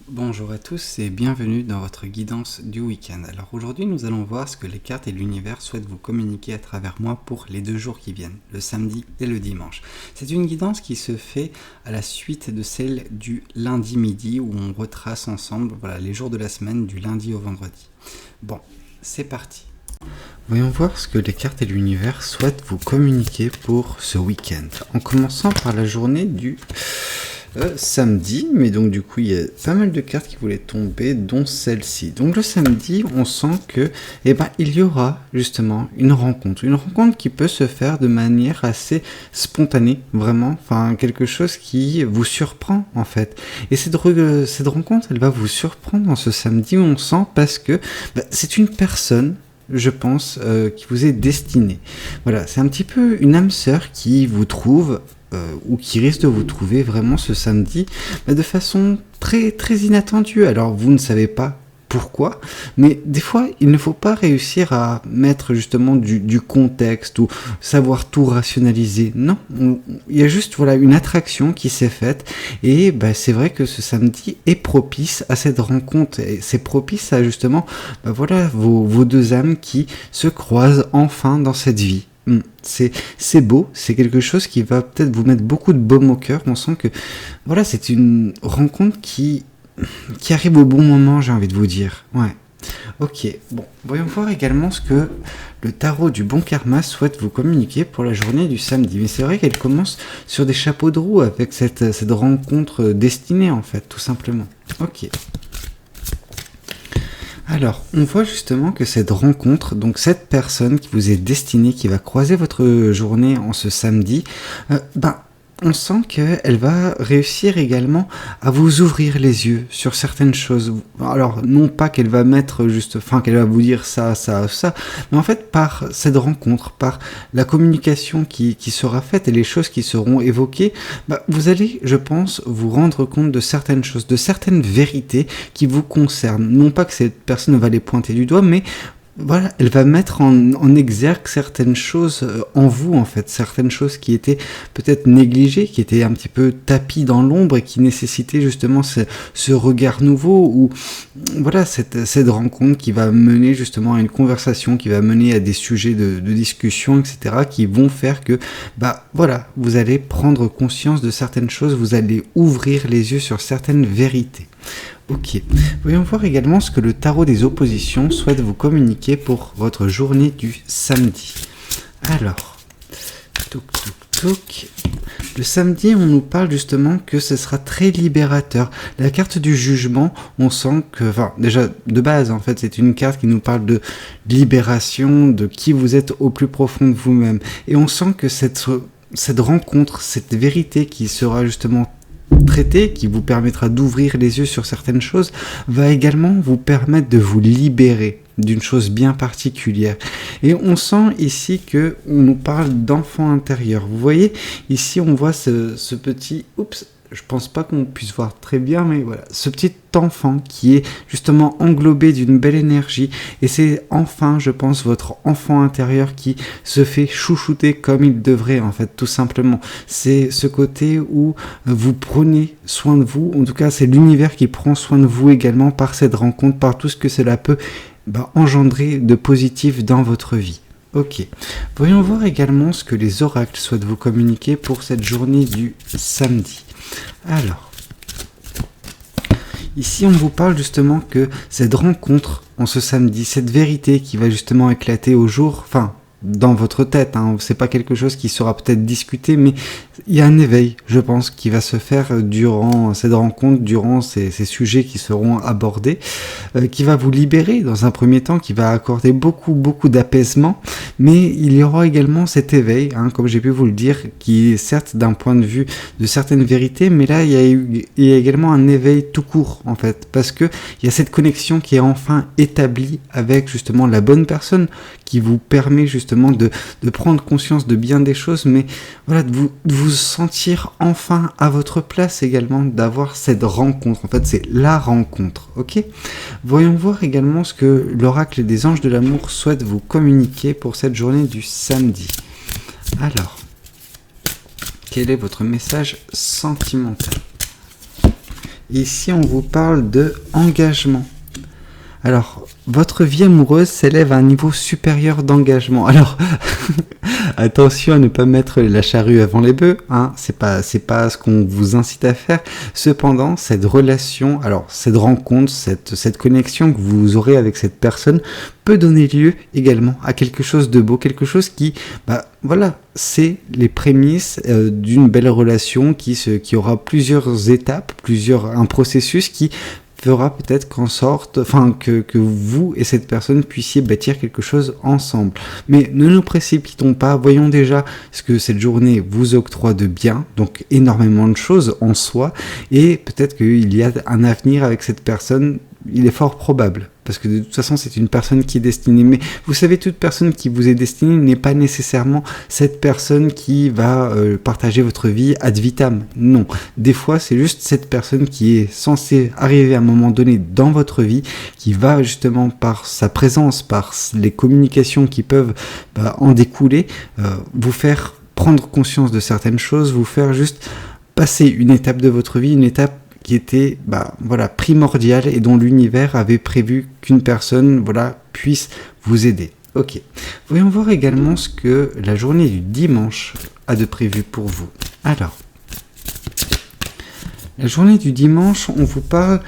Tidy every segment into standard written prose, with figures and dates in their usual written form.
Bonjour à tous et bienvenue dans votre guidance du week-end. Alors aujourd'hui nous allons voir ce que les cartes et l'univers souhaitent vous communiquer à travers moi pour les 2 jours qui viennent, le samedi et le dimanche. C'est une guidance qui se fait à la suite de celle du lundi midi où on retrace ensemble les jours de la semaine du lundi au vendredi. Bon, c'est parti. Voyons voir ce que les cartes et l'univers souhaitent vous communiquer pour ce week-end. En commençant par la journée du samedi, mais donc du coup il y a pas mal de cartes qui voulaient tomber, dont celle-ci. Donc le samedi, on sent que il y aura justement une rencontre qui peut se faire de manière assez spontanée, vraiment, enfin quelque chose qui vous surprend en fait. Et cette rencontre, elle va vous surprendre en ce samedi, on sent, parce que c'est une personne, je pense, qui vous est destinée. Voilà, c'est un petit peu une âme sœur qui vous trouve ou qui risque de vous trouver vraiment ce samedi de façon très très inattendue. Alors vous ne savez pas pourquoi, mais des fois il ne faut pas réussir à mettre justement du contexte ou savoir tout rationaliser. Non, il y a juste une attraction qui s'est faite et c'est vrai que ce samedi est propice à cette rencontre et c'est propice à justement vos deux âmes qui se croisent enfin dans cette vie. C'est beau, c'est quelque chose qui va peut-être vous mettre beaucoup de baume au cœur. On sent que c'est une rencontre qui arrive au bon moment, j'ai envie de vous dire. Ouais. Ok, bon, voyons voir également ce que le tarot du bon karma souhaite vous communiquer pour la journée du samedi. Mais c'est vrai qu'elle commence sur des chapeaux de roue avec cette rencontre destinée, en fait, tout simplement. Ok. Alors, on voit justement que cette rencontre, donc cette personne qui vous est destinée, qui va croiser votre journée en ce samedi, on sent qu'elle va réussir également à vous ouvrir les yeux sur certaines choses. Alors, non pas qu'elle va qu'elle va vous dire ça, mais en fait, par cette rencontre, par la communication qui sera faite et les choses qui seront évoquées, vous allez, je pense, vous rendre compte de certaines choses, de certaines vérités qui vous concernent. Non pas que cette personne va les pointer du doigt, mais elle va mettre en exergue certaines choses en vous, en fait, certaines choses qui étaient peut-être négligées, qui étaient un petit peu tapies dans l'ombre et qui nécessitaient justement ce regard nouveau, ou cette rencontre qui va mener justement à une conversation, qui va mener à des sujets de discussion, etc., qui vont faire que, vous allez prendre conscience de certaines choses, vous allez ouvrir les yeux sur certaines vérités. Ok, voyons voir également ce que le tarot des oppositions souhaite vous communiquer pour votre journée du samedi. Alors, le samedi, on nous parle justement que ce sera très libérateur. La carte du jugement, on sent que, déjà de base en fait, c'est une carte qui nous parle de libération, de qui vous êtes au plus profond de vous-même. Et on sent que cette rencontre, cette vérité qui sera justement traité, qui vous permettra d'ouvrir les yeux sur certaines choses, va également vous permettre de vous libérer d'une chose bien particulière. Et on sent ici que on nous parle d'enfant intérieur. Vous voyez, ici on voit ce petit... Oups, je pense pas qu'on puisse voir très bien, mais voilà, ce petit enfant qui est justement englobé d'une belle énergie, et c'est enfin, je pense, votre enfant intérieur qui se fait chouchouter comme il devrait, en fait, tout simplement. C'est ce côté où vous prenez soin de vous, en tout cas c'est l'univers qui prend soin de vous également par cette rencontre, par tout ce que cela peut engendrer de positif dans votre vie. Ok, voyons voir également ce que les oracles souhaitent vous communiquer pour cette journée du samedi. Alors, ici on vous parle justement que cette rencontre en ce samedi, cette vérité qui va justement éclater au jour, dans votre tête, c'est pas quelque chose qui sera peut-être discuté, mais il y a un éveil, je pense, qui va se faire durant cette rencontre, durant ces sujets qui seront abordés, qui va vous libérer dans un premier temps, qui va accorder beaucoup d'apaisement, mais il y aura également cet éveil, comme j'ai pu vous le dire, qui est certes d'un point de vue de certaines vérités, mais là il y a également un éveil tout court, en fait, parce que il y a cette connexion qui est enfin établie avec justement la bonne personne, qui vous permet justement de prendre conscience de bien des choses, mais de vous sentir enfin à votre place également, d'avoir cette rencontre. En fait, c'est la rencontre, ok ? Voyons voir également ce que l'oracle des anges de l'amour souhaite vous communiquer pour cette journée du samedi. Alors, quel est votre message sentimental ? Ici, on vous parle de engagement. Alors, votre vie amoureuse s'élève à un niveau supérieur d'engagement. Alors, attention à ne pas mettre la charrue avant les bœufs, hein. C'est pas ce qu'on vous incite à faire. Cependant, cette relation, alors cette rencontre, cette connexion que vous aurez avec cette personne peut donner lieu également à quelque chose de beau, quelque chose qui, voilà, c'est les prémices d'une belle relation qui aura plusieurs étapes, un processus qui fera peut-être que vous et cette personne puissiez bâtir quelque chose ensemble. Mais ne nous précipitons pas, voyons déjà ce que cette journée vous octroie de bien, donc énormément de choses en soi, et peut-être qu'il y a un avenir avec cette personne. Il est fort probable, parce que de toute façon c'est une personne qui est destinée, mais vous savez, toute personne qui vous est destinée n'est pas nécessairement cette personne qui va partager votre vie ad vitam, non. Des fois c'est juste cette personne qui est censée arriver à un moment donné dans votre vie, qui va justement par sa présence, par les communications qui peuvent en découler, vous faire prendre conscience de certaines choses, vous faire juste passer une étape de votre vie, une étape qui était primordial et dont l'univers avait prévu qu'une personne puisse vous aider. Ok. Voyons voir également ce que la journée du dimanche a de prévu pour vous. Alors, la journée du dimanche, on vous parle...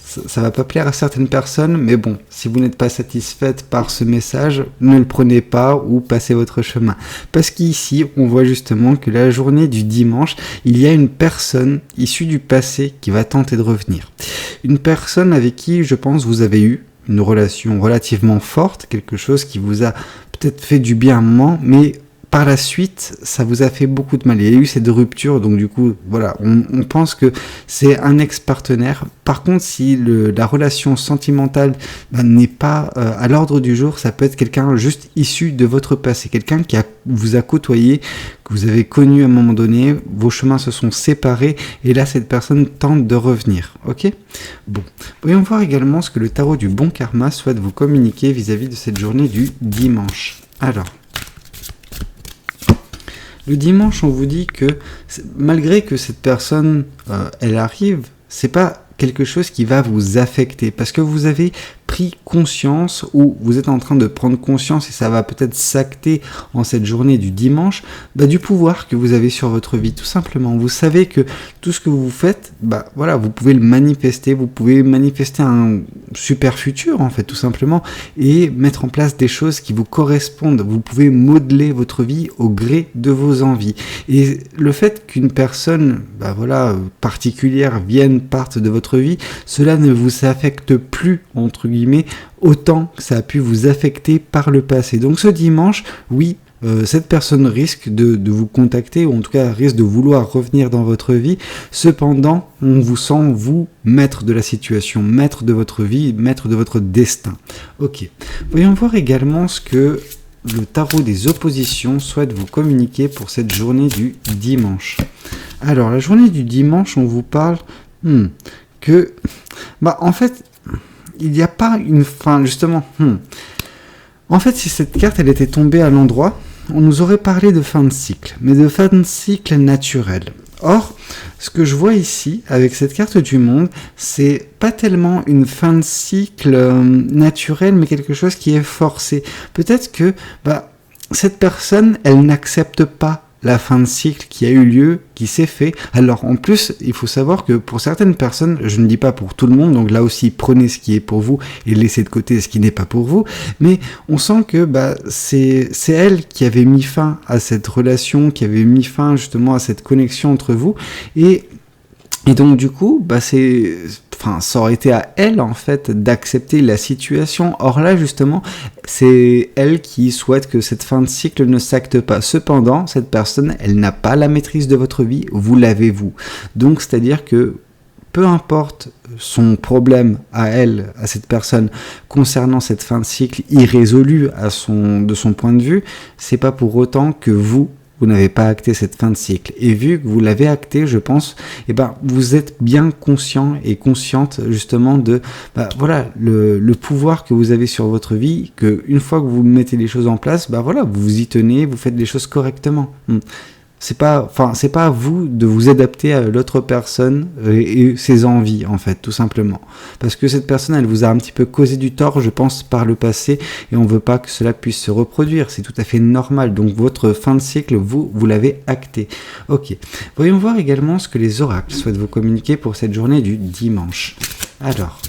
ça va pas plaire à certaines personnes, mais bon, si vous n'êtes pas satisfaite par ce message, ne le prenez pas ou passez votre chemin. Parce qu'ici, on voit justement que la journée du dimanche, il y a une personne issue du passé qui va tenter de revenir. Une personne avec qui, je pense, vous avez eu une relation relativement forte, quelque chose qui vous a peut-être fait du bien un moment, mais par la suite, ça vous a fait beaucoup de mal. Il y a eu cette rupture, donc du coup, voilà, on pense que c'est un ex-partenaire. Par contre, si la relation sentimentale n'est pas à l'ordre du jour, ça peut être quelqu'un juste issu de votre passé, quelqu'un qui vous a côtoyé, que vous avez connu à un moment donné, vos chemins se sont séparés, et là, cette personne tente de revenir, ok ? Bon, voyons voir également ce que le tarot du bon karma souhaite vous communiquer vis-à-vis de cette journée du dimanche. Alors, le dimanche, on vous dit que malgré que cette personne, elle arrive, c'est pas quelque chose qui va vous affecter, parce que vous avez pris conscience, ou vous êtes en train de prendre conscience, et ça va peut-être s'acter en cette journée du dimanche, du pouvoir que vous avez sur votre vie, tout simplement. Vous savez que tout ce que vous faites, vous pouvez le manifester, vous pouvez manifester un super futur, en fait, tout simplement, et mettre en place des choses qui vous correspondent. Vous pouvez modeler votre vie au gré de vos envies. Et le fait qu'une personne, particulière parte de votre vie, cela ne vous affecte plus, entre guillemets, autant que ça a pu vous affecter par le passé. Donc ce dimanche, oui, cette personne risque de vous contacter, ou en tout cas risque de vouloir revenir dans votre vie. Cependant, on vous sent, vous, maître de la situation, maître de votre vie, maître de votre destin. Ok. Voyons voir également ce que le tarot des oppositions souhaite vous communiquer pour cette journée du dimanche. Alors, la journée du dimanche, on vous parle que... en fait... il n'y a pas une fin, justement. En fait, si cette carte, elle était tombée à l'endroit, on nous aurait parlé de fin de cycle, mais de fin de cycle naturel. Or, ce que je vois ici, avec cette carte du monde, c'est pas tellement une fin de cycle naturelle, mais quelque chose qui est forcé. Peut-être que cette personne, elle n'accepte pas la fin de cycle qui a eu lieu, qui s'est fait. Alors en plus, il faut savoir que pour certaines personnes, je ne dis pas pour tout le monde, donc là aussi prenez ce qui est pour vous et laissez de côté ce qui n'est pas pour vous, mais on sent que c'est elle qui avait mis fin à cette relation, qui avait mis fin justement à cette connexion entre vous, et donc du coup, ça aurait été à elle en fait d'accepter la situation. Or là justement, c'est elle qui souhaite que cette fin de cycle ne s'acte pas. Cependant, cette personne, elle n'a pas la maîtrise de votre vie, vous l'avez vous. Donc c'est-à-dire que peu importe son problème à elle, à cette personne, concernant cette fin de cycle irrésolue de son point de vue, c'est pas pour autant que vous n'avez pas acté cette fin de cycle. Et vu que vous l'avez acté, je pense, vous êtes bien conscient et consciente justement de le pouvoir que vous avez sur votre vie, que une fois que vous mettez les choses en place, vous y tenez, vous faites les choses correctement. c'est pas à vous de vous adapter à l'autre personne et ses envies, en fait, tout simplement. Parce que cette personne, elle vous a un petit peu causé du tort, je pense, par le passé, et on veut pas que cela puisse se reproduire. C'est tout à fait normal. Donc, votre fin de cycle, vous l'avez acté. Ok. Voyons voir également ce que les oracles souhaitent vous communiquer pour cette journée du dimanche. Alors,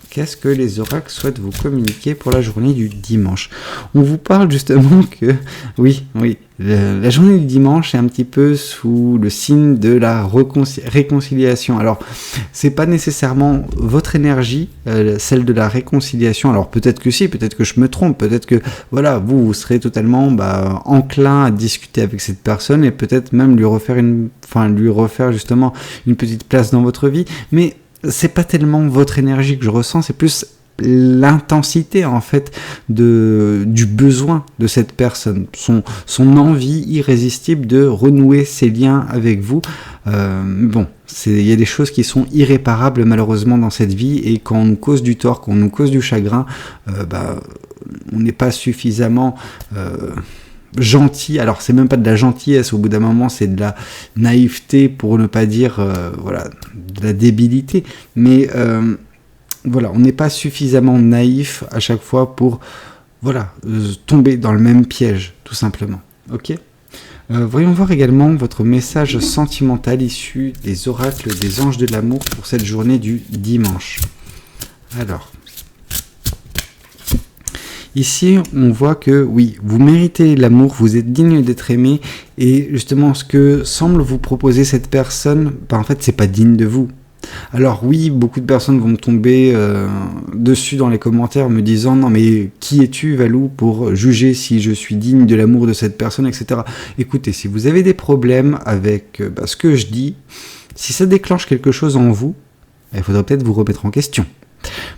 qu'est-ce que les oracles souhaitent vous communiquer pour la journée du dimanche? On vous parle justement que, oui, la journée du dimanche est un petit peu sous le signe de la réconciliation. Alors, c'est pas nécessairement votre énergie, celle de la réconciliation. Alors, peut-être que si, peut-être que je me trompe, peut-être que, voilà, vous serez totalement enclin à discuter avec cette personne et peut-être même lui refaire justement une petite place dans votre vie. Mais c'est pas tellement votre énergie que je ressens, c'est plus l'intensité en fait du besoin de cette personne, son envie irrésistible de renouer ses liens avec vous. Bon, il y a des choses qui sont irréparables malheureusement dans cette vie, et quand on nous cause du tort, quand on nous cause du chagrin, on n'est pas suffisamment gentil. Alors c'est même pas de la gentillesse, au bout d'un moment c'est de la naïveté, pour ne pas dire de la débilité, mais on n'est pas suffisamment naïf à chaque fois pour tomber dans le même piège, tout simplement. Ok. Voyons voir également votre message sentimental issu des oracles des anges de l'amour pour cette journée du dimanche. Alors, ici, on voit que oui, vous méritez l'amour, vous êtes digne d'être aimé, et justement, ce que semble vous proposer cette personne, en fait, c'est pas digne de vous. Alors oui, beaucoup de personnes vont me tomber dessus dans les commentaires me disant « Non mais qui es-tu Valou pour juger si je suis digne de l'amour de cette personne, etc. » Écoutez, si vous avez des problèmes avec ce que je dis, si ça déclenche quelque chose en vous, il faudrait peut-être vous remettre en question.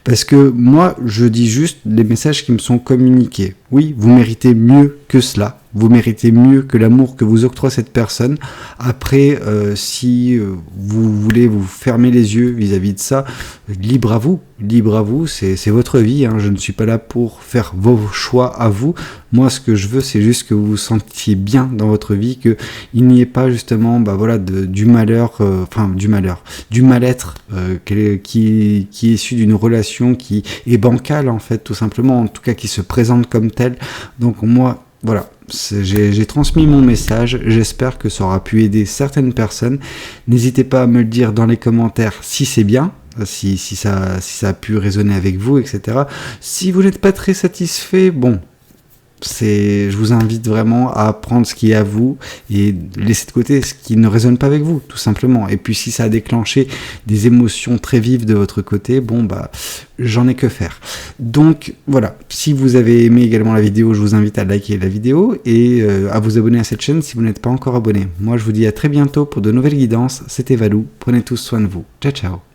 Parce que moi, je dis juste les messages qui me sont communiqués. Oui, vous méritez mieux que cela. Vous méritez mieux que l'amour que vous octroie cette personne. Après, si vous voulez vous fermer les yeux vis-à-vis de ça, libre à vous, c'est votre vie, hein. Je ne suis pas là pour faire vos choix à vous. Moi, ce que je veux, c'est juste que vous vous sentiez bien dans votre vie, qu'il n'y ait pas justement du mal-être qui est issu d'une relation qui est bancale, en fait, tout simplement, en tout cas qui se présente comme telle. Donc moi, voilà, j'ai transmis mon message, j'espère que ça aura pu aider certaines personnes. N'hésitez pas à me le dire dans les commentaires si c'est bien, si ça a pu résonner avec vous, etc. Si vous n'êtes pas très satisfait, bon, je vous invite vraiment à prendre ce qui est à vous et laisser de côté ce qui ne résonne pas avec vous, tout simplement. Et puis si ça a déclenché des émotions très vives de votre côté, j'en ai que faire. Donc voilà, si vous avez aimé également la vidéo, je vous invite à liker la vidéo et à vous abonner à cette chaîne si vous n'êtes pas encore abonné. Moi je vous dis à très bientôt pour de nouvelles guidances. C'était Valou, prenez tous soin de vous. Ciao ciao.